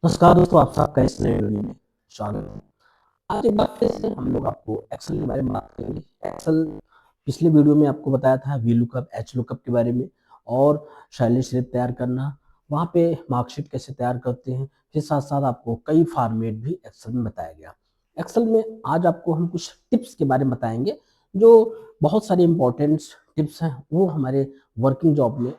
नमस्कार दोस्तों, आप सबका इस नए वीडियो में स्वागत है। आज एक बार फिर से हम लोग आपको एक्सेल के बारे में बात करेंगे। एक्सेल पिछले वीडियो में आपको बताया था वी लुकअप, एच लुकअप के बारे में और शैलेश स्लिप तैयार करना, वहाँ पे मार्कशीट कैसे तैयार करते हैं। फिर साथ-साथ आपको कई फॉर्मेट भी एक्सेल में बताया गया। एक्सेल में आज आपको हम कुछ टिप्स के बारे में बताएँगे, जो बहुत सारे इम्पोर्टेंट्स टिप्स हैं, वो हमारे वर्किंग जॉब में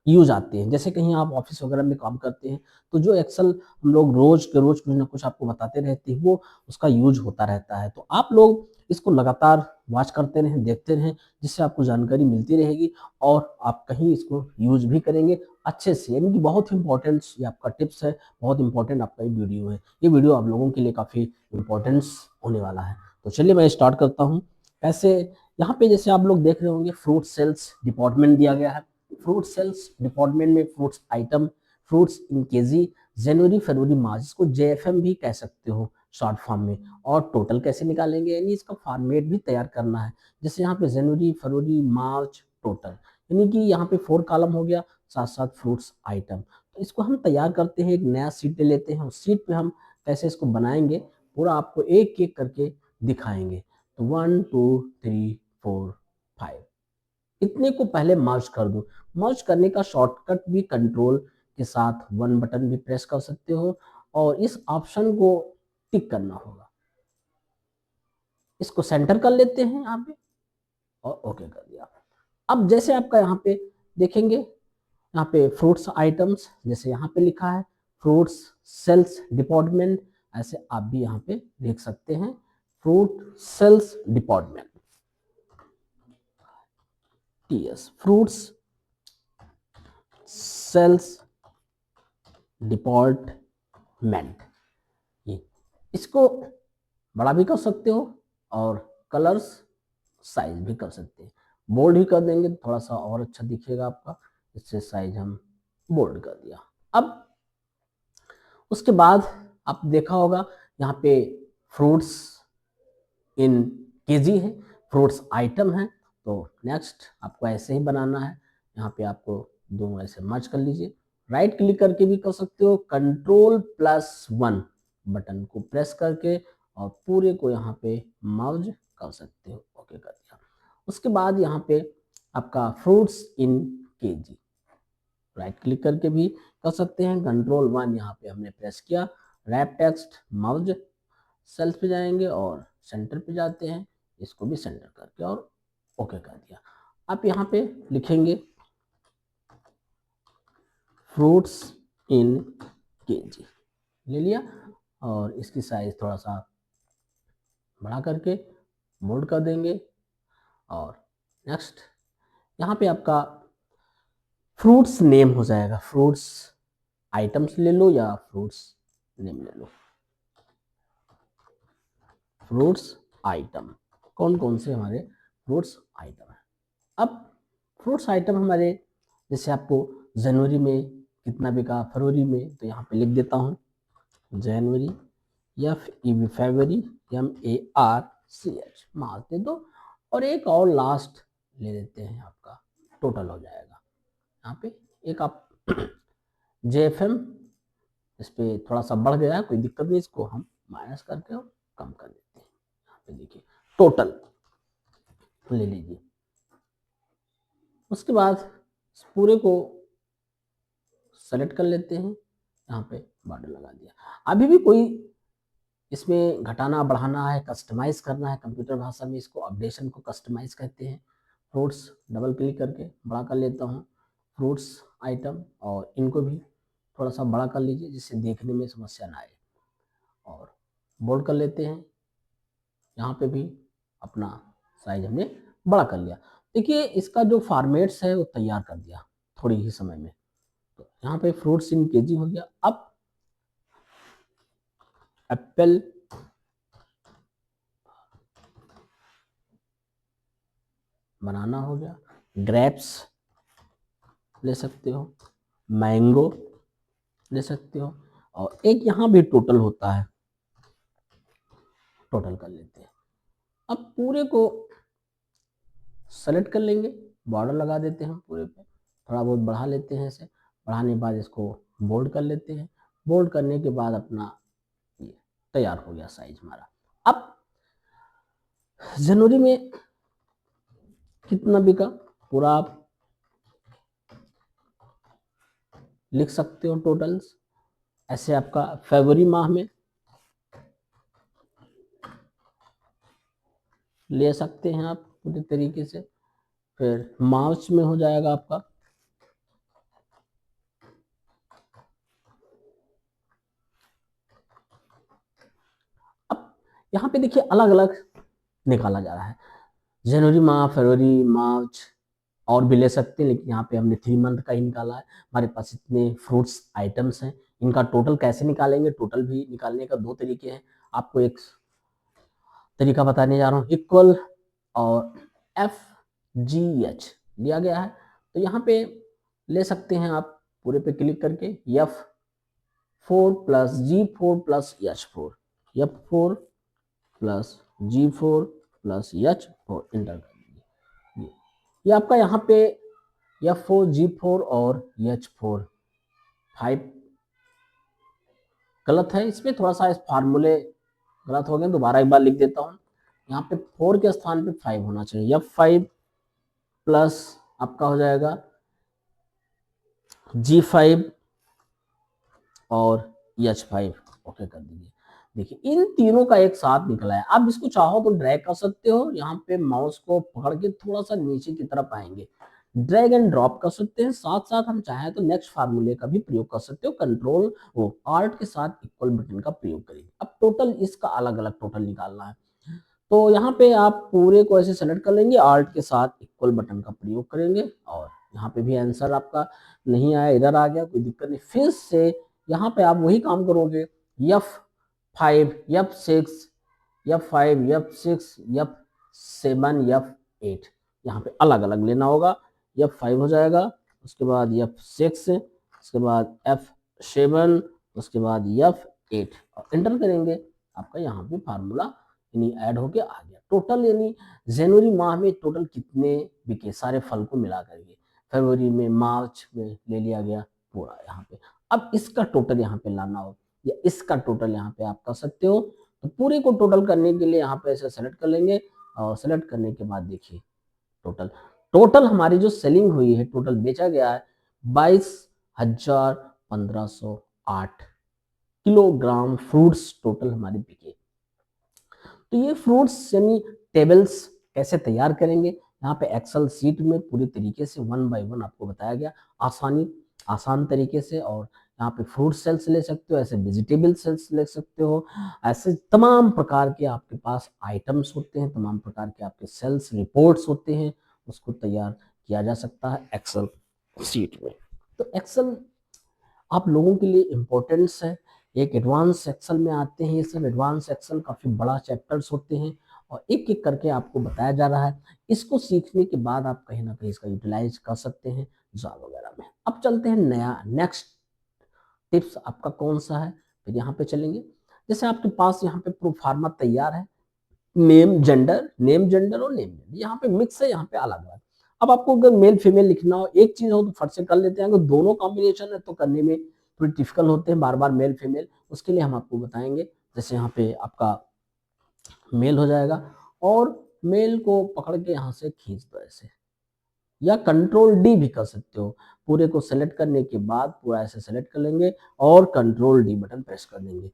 यूज़ आते हैं। जैसे कहीं आप ऑफ़िस वगैरह में काम करते हैं, तो जो एक्सेल हम लोग रोज़ के रोज़ कुछ ना कुछ आपको बताते रहते हैं, वो उसका यूज़ होता रहता है। तो आप लोग इसको लगातार वॉच करते रहें, देखते रहें, जिससे आपको जानकारी मिलती रहेगी और आप कहीं इसको यूज़ भी करेंगे अच्छे से। यानी कि बहुत इम्पोर्टेंट्स ये आपका टिप्स है, बहुत इम्पोर्टेंट आपका ये वीडियो है। ये वीडियो आप लोगों के लिए काफ़ी इम्पोर्टेंस होने वाला है। तो चलिए मैं स्टार्ट करता हूँ। ऐसे यहाँ पे जैसे आप लोग देख रहे होंगे फ्रूट सेल्स डिपार्टमेंट दिया गया है। फ्रूट सेल्स डिपार्टमेंट में फ्रूट्स आइटम, फ्रूट्स इन केजी, जनवरी, फरवरी, मार्च, इसको जेएफएम भी कह सकते हो शॉर्ट फॉर्म में। और टोटल कैसे निकालेंगे, यानी इसका फॉर्मेट भी तैयार करना है। जैसे यहाँ पे जनवरी, फरवरी, मार्च टोटल, यानी कि यहाँ पे 4 कॉलम हो गया, साथ-साथ फ्रूट्स आइटम। तो इसको हम तैयार करते हैं, एक नया शीट ले लेते हैं, उस शीट पे हम कैसे इसको बनाएँगे, पूरा आपको एक-एक करके दिखाएँगे। तो 1, 2, 3, 4, 5 इतने को पहले मर्ज कर दो। मर्ज करने का शॉर्टकट भी कंट्रोल के साथ 1 बटन भी प्रेस कर सकते हो और इस ऑप्शन को टिक करना होगा। इसको सेंटर कर लेते हैं यहाँ पे और ओके कर दिया। अब जैसे आपका यहाँ पे देखेंगे, यहाँ पे फ्रूट्स आइटम्स जैसे यहाँ पे लिखा है फ्रूट्स सेल्स डिपार्टमेंट, ऐसे आप भी यहाँ पे देख सकते हैं fruit sales department, TS fruits sales department. ये इसको बड़ा भी कर सकते हो और कलर्स साइज भी कर सकते हैं। बोल्ड ही कर देंगे तो थोड़ा सा और अच्छा दिखेगा आपका, इससे साइज हम बोल्ड कर दिया। अब उसके बाद आप देखा होगा यहाँ पे फ्रूट्स इन केजी है, फ्रूट्स आइटम है। तो नेक्स्ट आपको ऐसे ही बनाना है। यहाँ पे आपको दोनों ऐसे मर्ज कर लीजिए, राइट क्लिक करके भी कर सकते हो, Ctrl+1 बटन को प्रेस करके और पूरे को यहाँ पे मर्ज कर सकते हो। ओके कर दिया। उसके बाद यहाँ पे आपका फ्रूट्स इन केजी, राइट क्लिक करके भी कर सकते हैं, Ctrl+1 यहाँ पे हमने प्रेस किया, रैप टेक्स्ट मर्ज सेल्स पे जाएंगे और सेंटर पे जाते हैं, इसको भी सेंटर करके और ओके कर दिया। आप यहाँ पे लिखेंगे फ्रूट्स इन केजी, ले लिया और इसकी साइज थोड़ा सा बड़ा करके बोल्ड कर देंगे। और नेक्स्ट यहाँ पे आपका फ्रूट्स नेम हो जाएगा, फ्रूट्स आइटम्स ले लो या फ्रूट्स नेम ले लो। फ्रूट्स आइटम कौन कौन से हमारे फ्रूट्स आइटम है। अब फ्रूट्स आइटम हमारे जैसे आपको जनवरी में कितना बिका, फरवरी में, तो यहाँ पे लिख देता हूँ जनवरी, फरवरी, MARCH, मार्च दे दो और एक और लास्ट ले लेते हैं, आपका टोटल हो जाएगा। यहाँ पे एक आप JFM, इस पे थोड़ा सा बढ़ गया है, कोई दिक्कत नहीं, इसको हम माइनस करके और कम कर देते हैं। यहाँ पे देखिए टोटल ले लीजिए। उसके बाद पूरे को सेलेक्ट कर लेते हैं, यहाँ पे बॉर्डर लगा दिया। अभी भी कोई इसमें घटाना बढ़ाना है, कस्टमाइज करना है, कंप्यूटर भाषा में इसको अपडेशन को कस्टमाइज कहते हैं। फ्रूट्स डबल क्लिक करके बड़ा कर लेता हूँ, फ्रूट्स आइटम, और इनको भी थोड़ा सा बड़ा कर लीजिए जिससे देखने में समस्या ना आए, और बोल्ड कर लेते हैं। यहाँ पे भी अपना साइज हमने बड़ा कर लिया। देखिए इसका जो फॉर्मेट्स है वो तैयार कर दिया थोड़ी ही समय में। तो यहाँ पे फ्रूट्स इन केजी हो गया। अब एप्पल, बनाना हो गया, ग्रेप्स ले सकते हो, मैंगो ले सकते हो, और एक यहाँ भी टोटल होता है, टोटल कर लेते हैं। अब पूरे को सेलेक्ट कर लेंगे, बॉर्डर लगा देते हैं पूरे पे, थोड़ा बहुत बढ़ा लेते हैं, इसे बढ़ाने के बाद इसको बोल्ड कर लेते हैं। बोल्ड करने के बाद अपना ये तैयार हो गया साइज हमारा। अब जनवरी में कितना बिका पूरा आप लिख सकते हो टोटल्स। ऐसे आपका फरवरी माह में ले सकते हैं आप पूरी तरीके से। फिर मार्च में हो जाएगा आपका यहाँ पे देखिए अलग अलग निकाला जा रहा है, जनवरी माह, फरवरी, मार्च और भी ले सकते हैं, लेकिन यहाँ पे हमने 3 मंथ का ही निकाला है। हमारे पास इतने फ्रूट्स आइटम्स हैं, इनका टोटल कैसे निकालेंगे, टोटल भी निकालने का 2 तरीके हैं। आपको एक तरीका बताने जा रहा हूँ, इक्वल और FGH दिया गया है, तो यहाँ पे ले सकते हैं आप पूरे पे क्लिक करके F4 plus G4 plus H4, F4 plus G4 plus H4 inter कर दीजिए। ये आपका यहाँ पे F4 G4 और H4 5 गलत है, इसमें थोड़ा सा इस फार्मूले गलत हो गए, दोबारा एक बार लिख देता हूँ। यहाँ पे 4 के स्थान पे 5 होना चाहिए, F5 प्लस आपका हो जाएगा G5 और H5 ओके कर दीजिए। देखिए इन तीनों का एक साथ निकला है। आप इसको चाहो तो ड्रैग कर सकते हो, यहाँ पे माउस को पकड़ के थोड़ा सा नीचे की तरफ आएंगे, ड्रैग एंड ड्रॉप कर सकते हैं। साथ साथ हम चाहे तो नेक्स्ट फार्मूले का भी प्रयोग कर सकते हो, कंट्रोल वो आर्ट के साथ इक्वल बटन का प्रयोग करेंगे। अब टोटल इसका अलग अलग टोटल निकालना है, तो यहाँ पे आप पूरे को ऐसे सेलेक्ट कर लेंगे, आर्ट के साथ इक्वल बटन का प्रयोग करेंगे, और यहाँ पे भी आंसर आपका नहीं आया, इधर आ गया, कोई दिक्कत नहीं। फिर से यहाँ पे आप वही काम करोगे, F5 F6 F5 F6 F7 F8 यहाँ पे अलग अलग लेना होगा। F5 हो जाएगा, उसके बाद F6, उसके बाद F7, उसके बाद F8 और एंटर करेंगे, आपका यहाँ पे फार्मूला यानी ऐड होके आ गया। टोटल यानी जनवरी माह में टोटल कितने बिके सारे फल को मिला करके, फरवरी में, मार्च में ले लिया गया पूरा यहाँ पे। अब इसका टोटल यहाँ पे लाना हो या इसका टोटल यहाँ पे आप कर सकते हो, तो पूरे को टोटल करने के लिए यहाँ पे ऐसे सेलेक्ट कर लेंगे, और सेलेक्ट करने के बाद देखिए टोटल हमारी जो सेलिंग हुई है, टोटल बेचा गया है 22,1508 किलोग्राम फ्रूट्स टोटल हमारे बिके। तो ये फ्रूट्स यानी टेबल्स कैसे तैयार करेंगे, यहाँ पे एक्सेल सीट में पूरी तरीके से 1 बाय 1 आपको बताया गया, आसान तरीके से। और यहाँ पे फ्रूट सेल्स ले सकते हो, ऐसे वेजिटेबल सेल्स ले सकते हो, ऐसे तमाम प्रकार के आपके पास आइटम्स होते हैं, तमाम प्रकार के आपके सेल्स रिपोर्ट्स होते हैं, उसको तैयार किया जा सकता है एक्सेल सीट में। तो एक्सेल आप लोगों के लिए इम्पोर्टेंस है, एक एडवांस एक्सेल में आते हैं, ये सब एडवांस एक्सेल काफ़ी बड़ा चैप्टर्स होते हैं, और एक एक करके आपको बताया जा रहा है। इसको सीखने के बाद आप कहीं ना कहीं इसका यूटिलाइज कर सकते हैं जॉब वगैरह में। अब चलते हैं नेक्स्ट टिप्स आपका कौन सा है, फिर यहाँ पे चलेंगे। जैसे आपके पास यहाँ पे प्रोफार्मा तैयार है, नेम जेंडर और नेम जेंडर, यहाँ पे मिक्स है, यहाँ पे अलग अलग। अब आपको अगर मेल फीमेल लिखना हो, एक चीज हो तो फट से कर लेते हैं, अगर दोनों कॉम्बिनेशन है तो करने में थोड़ी डिफिकल्ट होते हैं बार बार मेल फीमेल, उसके लिए हम आपको बताएंगे। जैसे यहाँ पे आपका मेल हो जाएगा, और मेल को पकड़ के यहाँ से खींच दो ऐसे, या कंट्रोल डी भी कर सकते हो। पूरे को सेलेक्ट करने के बाद पूरा ऐसे सेलेक्ट कर लेंगे और कंट्रोल डी बटन प्रेस कर देंगे।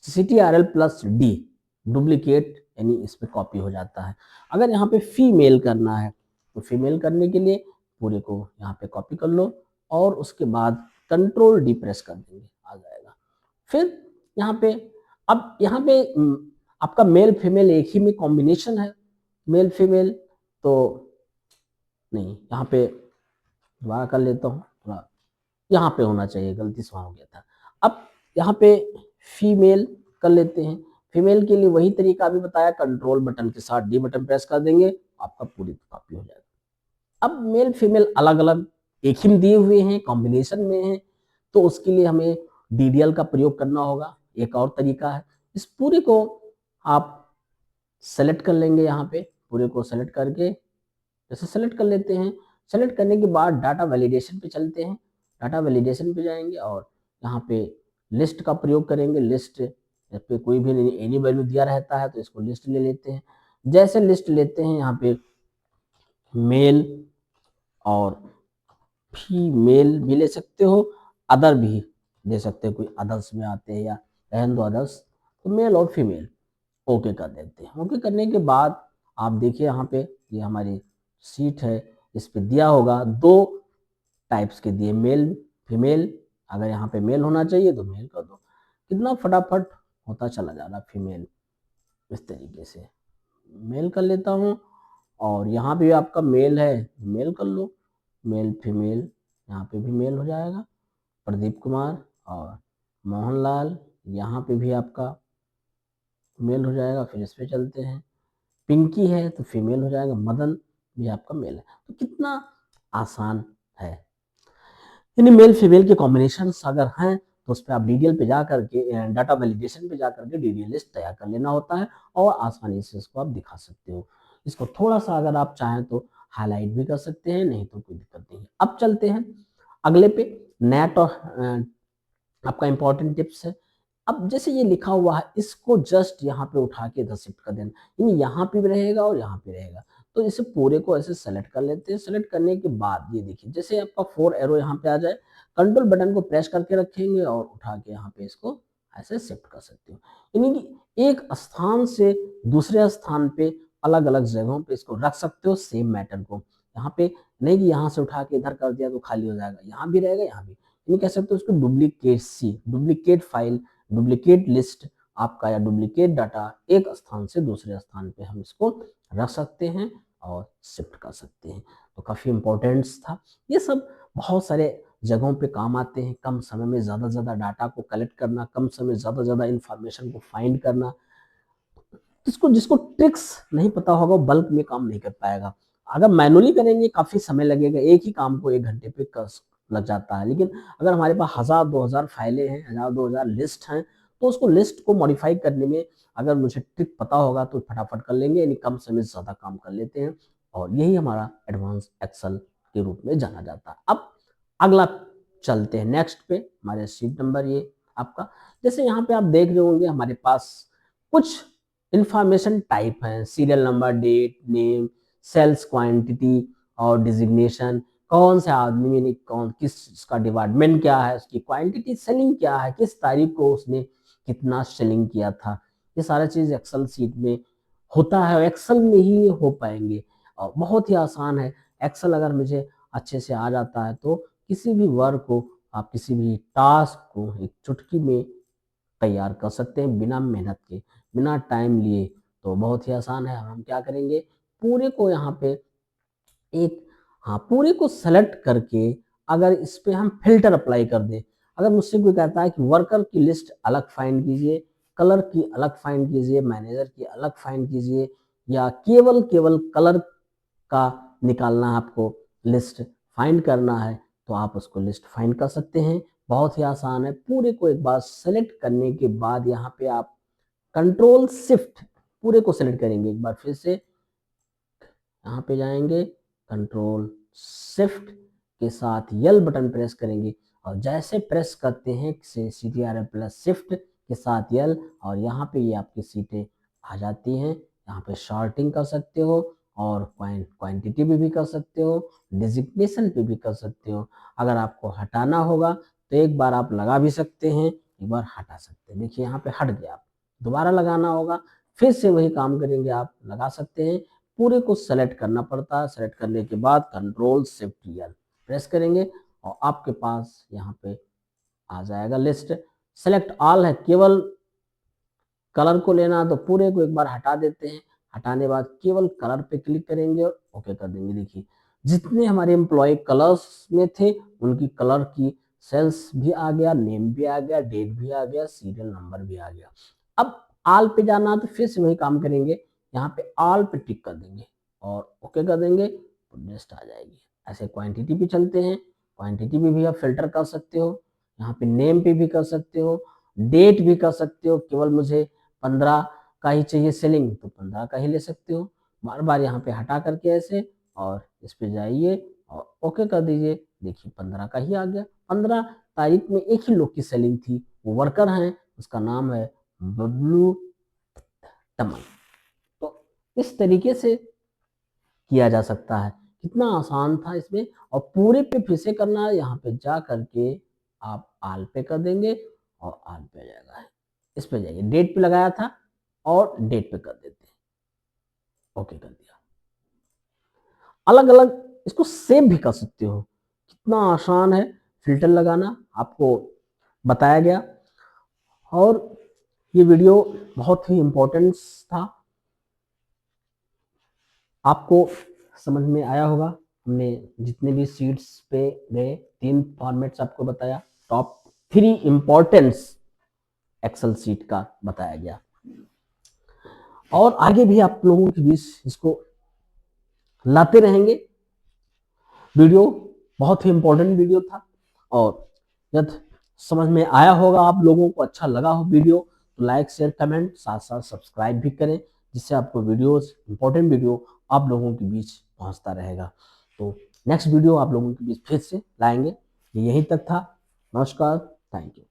CTRL प्लस डी डुप्लीकेट यानी इसमें कॉपी हो जाता है। अगर यहाँ पे फीमेल करना है तो फीमेल करने के लिए पूरे को यहाँ पे कॉपी कर लो और उसके बाद कंट्रोल डी प्रेस कर देंगे, आ जाएगा। फिर यहाँ पे अब यहाँ पे आपका मेल फीमेल एक ही में कॉम्बिनेशन है, मेल फीमेल तो नहीं, यहाँ पे दोबारा कर लेता हूँ, थोड़ा यहाँ पे होना चाहिए, गलती से वहाँ हो गया था। अब यहाँ पे फीमेल कर लेते हैं, फीमेल के लिए वही तरीका अभी बताया, कंट्रोल बटन के साथ डी बटन प्रेस कर देंगे, आपका पूरी कॉपी हो जाएगा। अब मेल फीमेल अलग अलग एक ही में दिए हुए हैं, कॉम्बिनेशन में है, तो उसके लिए हमें DDL का प्रयोग करना होगा, एक और तरीका है। इस पूरे को आप सेलेक्ट कर लेंगे, यहाँ पे पूरे को सेलेक्ट करके जैसे सेलेक्ट कर लेते हैं, सेलेक्ट करने के बाद डाटा वैलिडेशन पे चलते हैं, डाटा वैलिडेशन पे जाएंगे और यहाँ पे लिस्ट का प्रयोग करेंगे। लिस्ट पे कोई भी एनी वैल्यू दिया रहता है तो इसको लिस्ट ले लेते हैं। जैसे लिस्ट लेते हैं यहाँ पे मेल और फीमेल भी ले सकते हो, अदर भी दे सकते हो, कोई अदर्स में आते हैं या रहने दो अदर्स, तो मेल और फीमेल ओके कर देते हैं। ओके करने के बाद आप देखिए यहाँ पे ये हमारी सीट है, इस पे दिया होगा 2 टाइप्स के दिए, मेल फीमेल। अगर यहाँ पे मेल होना चाहिए तो मेल कर दो। कितना फटाफट होता चला जा रहा फीमेल, इस तरीके से मेल कर लेता हूँ। और यहाँ पे आपका मेल है, मेल कर लो, मेल फीमेल, यहाँ पे भी मेल हो जाएगा। प्रदीप कुमार और मोहनलाल, यहाँ पे भी आपका मेल हो जाएगा। फिर इस पे चलते हैं, पिंकी है तो फीमेल हो जाएगा, मदन भी आपका मेल है। तो कितना आसान है। यानी मेल फीमेल के कॉम्बिनेशन अगर हैं तो उस पर आप डीडीएल पे जा करके, डाटा वैलिडेशन पे जा करके डीडीएल लिस्ट तैयार कर लेना होता है और आसानी से इसको आप दिखा सकते हो। इसको थोड़ा सा अगर आप चाहें तो हाईलाइट भी कर सकते हैं, नहीं तो कोई दिक्कत नहीं है। अब चलते हैं अगले पे, नेट और आपका इंपॉर्टेंट टिप्स है। अब जैसे ये लिखा हुआ है, इसको जस्ट यहाँ पे उठा के इधर शिफ्ट कर देना, यानी यहाँ पे भी रहेगा और यहाँ पे रहेगा। तो इसे पूरे को ऐसे सेलेक्ट कर लेते हैं। सेलेक्ट करने के बाद ये देखिए, जैसे आपका 4 एरो यहाँ पे आ जाए, कंट्रोल बटन को प्रेस करके रखेंगे और उठा के यहाँ पे इसको ऐसे शिफ्ट कर सकते हो। यानी कि एक स्थान से दूसरे स्थान पे अलग अलग जगहों पे इसको रख सकते हो सेम मैटर को। यहाँ पे नहीं कि यहाँ से उठा के इधर कर दिया तो खाली हो जाएगा, यहाँ भी रहेगा, यहाँ भी। यानी कह सकते हो उसको डुप्लीकेट सी, डुप्लीकेट फाइल, डुप्लीकेट लिस्ट आपका या डुप्लीकेट डाटा एक स्थान से दूसरे स्थान पे हम इसको रख सकते हैं और शिफ्ट कर सकते हैं। तो काफ़ी इम्पोर्टेंट्स था ये सब, बहुत सारे जगहों पे काम आते हैं। कम समय में ज़्यादा से ज़्यादा डाटा को कलेक्ट करना, कम समय में ज़्यादा से ज़्यादा इंफॉर्मेशन को फाइंड करना। जिसको जिसको ट्रिक्स नहीं पता होगा वो बल्क में काम नहीं कर पाएगा। अगर मैनुअली करेंगे काफ़ी समय लगेगा, एक ही काम को 1 घंटे पे लग जाता है। लेकिन अगर हमारे पास 1000-2000 फाइलें हैं, 1000-2000 लिस्ट हैं, तो उसको लिस्ट को मॉडिफाई करने में अगर मुझे ट्रिक पता होगा तो फटाफट कर लेंगे, यानी कम समय में ज़्यादा काम कर लेते हैं। और यही हमारा एडवांस एक्सेल के रूप में जाना जाता है। अब अगला चलते हैं नेक्स्ट पे, हमारे शीट नंबर ये आपका। जैसे यहाँ पे आप देख रहे होंगे हमारे पास कुछ इंफॉर्मेशन टाइप है, serial number, date, name, sales quantity और डिजिग्नेशन, कौन से आदमी ने कौन किसका डिपार्टमेंट क्या है, उसकी क्वांटिटी सेलिंग क्या है, किस तारीख को उसने कितना सेलिंग किया था। ये सारा चीज एक्सेल सीट में होता है और एक्सेल में ही हो पाएंगे और बहुत ही आसान है। एक्सेल अगर मुझे अच्छे से आ जाता है तो किसी भी वर्क को आप, किसी भी टास्क को एक चुटकी में तैयार कर सकते हैं बिना मेहनत के, बिना टाइम लिए। तो बहुत ही आसान है। हम क्या करेंगे, पूरे को यहाँ पे एक, हाँ, पूरे को सेलेक्ट करके अगर इस पे हम फिल्टर अप्लाई कर दें, अगर मुझसे कोई कहता है कि वर्कर की लिस्ट अलग फाइंड कीजिए, कलर की अलग फाइंड कीजिए, मैनेजर की अलग फाइंड कीजिए, या केवल केवल कलर का निकालना है आपको, लिस्ट फाइंड करना है, तो आप उसको लिस्ट फाइंड कर सकते हैं। बहुत ही आसान है। पूरे को एक बार सेलेक्ट करने के बाद यहाँ पे आप कंट्रोल शिफ्ट पूरे को सेलेक्ट करेंगे। एक बार फिर से यहाँ पे जाएंगे, कंट्रोल शिफ्ट के साथ यल बटन प्रेस करेंगे और जैसे प्रेस करते हैं CTRL प्लस शिफ्ट के साथ यल, और यहाँ पे ये आपकी सीटें आ जाती हैं। यहाँ पे शॉर्टिंग कर सकते हो और क्वांटिटी भी कर सकते हो, डिजिग्नेशन पे भी कर सकते हो। अगर आपको हटाना होगा तो एक बार आप लगा भी सकते हैं, एक बार हटा सकते हैं। देखिए यहाँ पे हट गया, आप दोबारा लगाना होगा, फिर से वही काम करेंगे, आप लगा सकते हैं। पूरे को सेलेक्ट करना पड़ता है। सेलेक्ट करने के बाद कंट्रोल शिफ्ट यल प्रेस करेंगे और आपके पास यहाँ पे आ जाएगा लिस्ट। सेलेक्ट ऑल है, केवल कलर को लेना, तो पूरे को एक बार हटा देते हैं। हटाने बाद केवल कलर पे क्लिक करेंगे और ओके कर देंगे। देखिए जितने हमारे एम्प्लॉय कलर्स में थे उनकी कलर की सेल्स भी आ गया, नेम भी आ गया, डेट भी आ गया, सीरियल नंबर भी आ गया। अब आल पे जाना तो फिर से वही काम करेंगे, यहाँ पे आल पे टिक कर देंगे और ओके कर देंगे तो लिस्ट आ जाएगी। ऐसे क्वांटिटी पे चलते हैं, क्वांटिटी में भी आप फिल्टर कर सकते हो, यहाँ पे नेम पे भी कर सकते हो, डेट भी कर सकते हो। केवल मुझे 15 का ही चाहिए सेलिंग तो 15 का ही ले सकते हो। बार बार यहाँ पे हटा करके ऐसे और इस पे जाइए और ओके कर दीजिए। देखिए 15 का ही आ गया। 15 तारीख में एक ही लोग की सेलिंग थी, वो वर्कर हैं, उसका नाम है बबलू टमन। तो इस तरीके से किया जा सकता है, कितना आसान था इसमें। और पूरे पे फिर से करना है, यहाँ पे जा करके आप आल पे कर देंगे और आल पे आ जाएगा। इस पे जाइए, डेट पे लगाया था और डेट पे कर देते हैं, ओके कर दिया। अलग अलग इसको सेव भी कर सकते हो, कितना आसान है फिल्टर लगाना, आपको बताया गया। और ये वीडियो बहुत ही इम्पोर्टेंट था, आपको समझ में आया होगा। हमने जितने भी सीट्स पे गए, 3 फॉर्मेट्स आपको बताया, टॉप 3 इम्पोर्टेंस एक्सेल सीट का बताया गया। और आगे भी आप लोगों के बीच इसको लाते रहेंगे। वीडियो बहुत ही इम्पोर्टेंट वीडियो था, और जब समझ में आया होगा, आप लोगों को अच्छा लगा हो वीडियो, तो लाइक शेयर कमेंट साथ साथ सब्सक्राइब भी करें, जिससे आपको वीडियोस इम्पोर्टेंट वीडियो आप लोगों के बीच पहुंचता रहेगा। तो नेक्स्ट वीडियो आप लोगों के बीच फिर से लाएंगे। यहीं तक था। नमस्कार, थैंक यू।